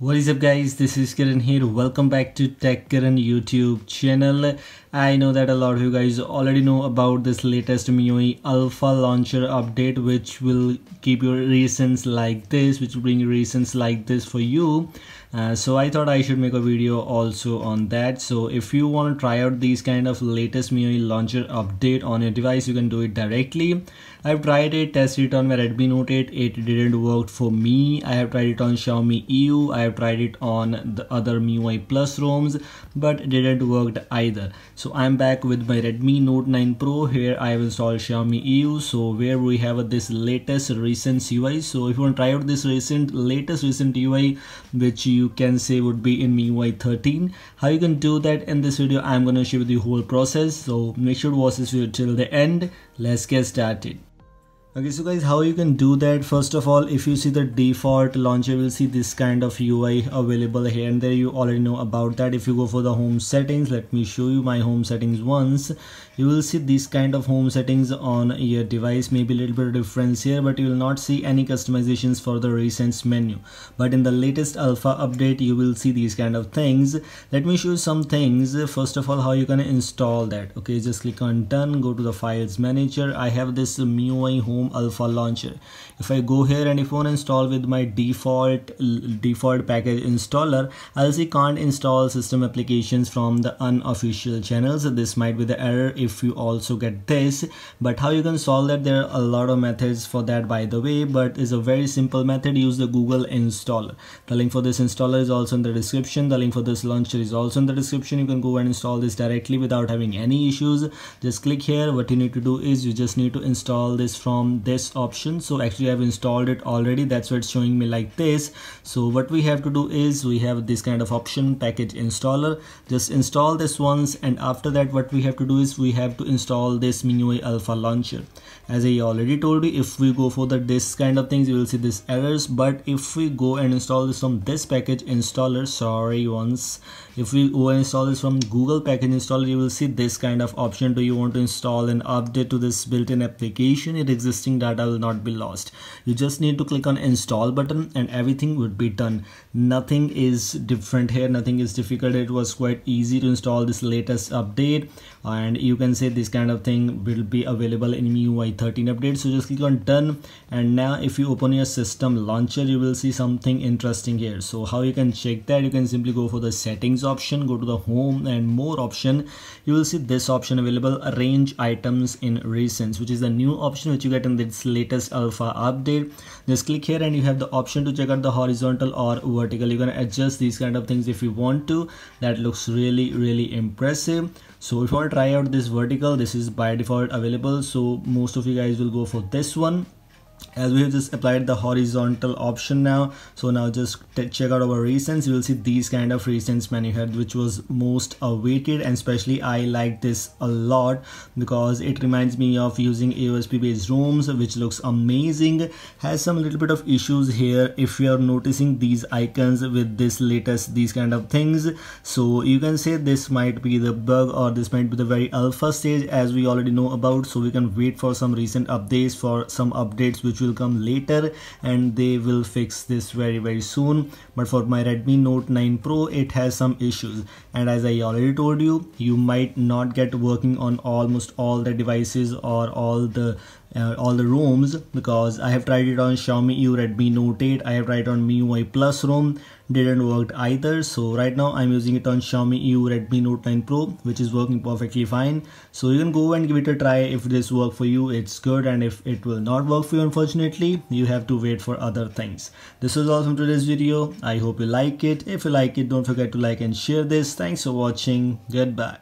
What is up guys, this is Kiran here. Welcome back to Tech Kiran YouTube channel. I know that a lot of you guys already know about this latest MIUI alpha launcher update, which will keep your recents like this, which will bring recents like this for you. So I thought I should make a video also on that. So if you want to try out these kind of latest MIUI launcher update on your device, you can do it directly. I've tried it, tested it on my Redmi Note 8. It didn't work for me. I have tried it on Xiaomi EU. I have tried it on the other MIUI Plus ROMs, but it didn't work either. So I'm back with my Redmi Note 9 Pro. Here I have installed Xiaomi EU. So where we have this latest recent UI. So if you want to try out this latest recent UI, which you can say would be in MIUI 13, how you can do that in this video, I'm gonna show you the whole process. So make sure to watch this video till the end. Let's get started. Okay, so guys, how you can do that? First of all, if you see the default launcher, you will see this kind of UI available here and there. You already know about that. If you go for the home settings, let me show you my home settings once. You will see this kind of home settings on your device. Maybe a little bit of difference here, but you will not see any customizations for the recent menu. But in the latest alpha update, you will see these kind of things. Let me show you some things. First of all, how you can install that. Okay, just click on done, go to the files manager. I have this MIUI home alpha launcher. If I go here and if I want to install with my default package installer, I'll see can't install system applications from the unofficial channels. This might be the error if you also get this. But how you can solve that, there are a lot of methods for that, by the way, but it's a very simple method. Use the Google installer. The link for this installer is also in the description. The link for this launcher is also in the description. You can go and install this directly without having any issues. Just click here. What you need to do is you just need to install this from this option. So actually I've installed it already, that's why it's showing me like this. So what we have to do is we have this kind of option, package installer. Just install this once, and after that what we have to do is we have to install this MIUI alpha launcher. As I already told you, if we go for this kind of things, you will see this errors. But if we go and install this from this package installer, if we go and install this from Google package installer, you will see this kind of option. Do you want to install an update to this built-in application? It existing data will not be lost. You just need to click on install button and everything would be done. Nothing is different here, nothing is difficult. It was quite easy to install this latest update, and you can say this kind of thing will be available in MIUI 13 update. So just click on done, and now if you open your system launcher, you will see something interesting here. So how you can check that? You can simply go for the settings option, go to the home and more option. You will see this option available, arrange items in recents, which is the new option which you get in this latest alpha update. Just click here and you have the option to check out the horizontal or vertical. You can adjust these kind of things if you want to. That looks really impressive. So if you want to try out this vertical, this is by default available, so most of you guys will go for this one. As we have just applied the horizontal option now, so now just check out our recents. You will see these kind of recents menu here, which was most awaited, and especially I like this a lot because it reminds me of using AOSP based ROMs, which looks amazing. Has some little bit of issues here if you are noticing these icons with this latest these kind of things. So you can say this might be the bug, or this might be the very alpha stage, as we already know about. So we can wait for some recent updates, for some updates which will come later, and they will fix this very soon. But for my Redmi Note 9 Pro, it has some issues, and as I already told you, you might not get working on almost all the devices or all the ROMs, because I have tried it on Xiaomi EU Redmi Note 8, I have tried it on MIUI Plus ROM, didn't work either. So right now I'm using it on Xiaomi EU Redmi Note 9 Pro, which is working perfectly fine. So you can go and give it a try. If this work for you, it's good, and if it will not work for you, unfortunately, you have to wait for other things. This was all from today's video. I hope you like it. If you like it, don't forget to like and share this. Thanks for watching. Goodbye.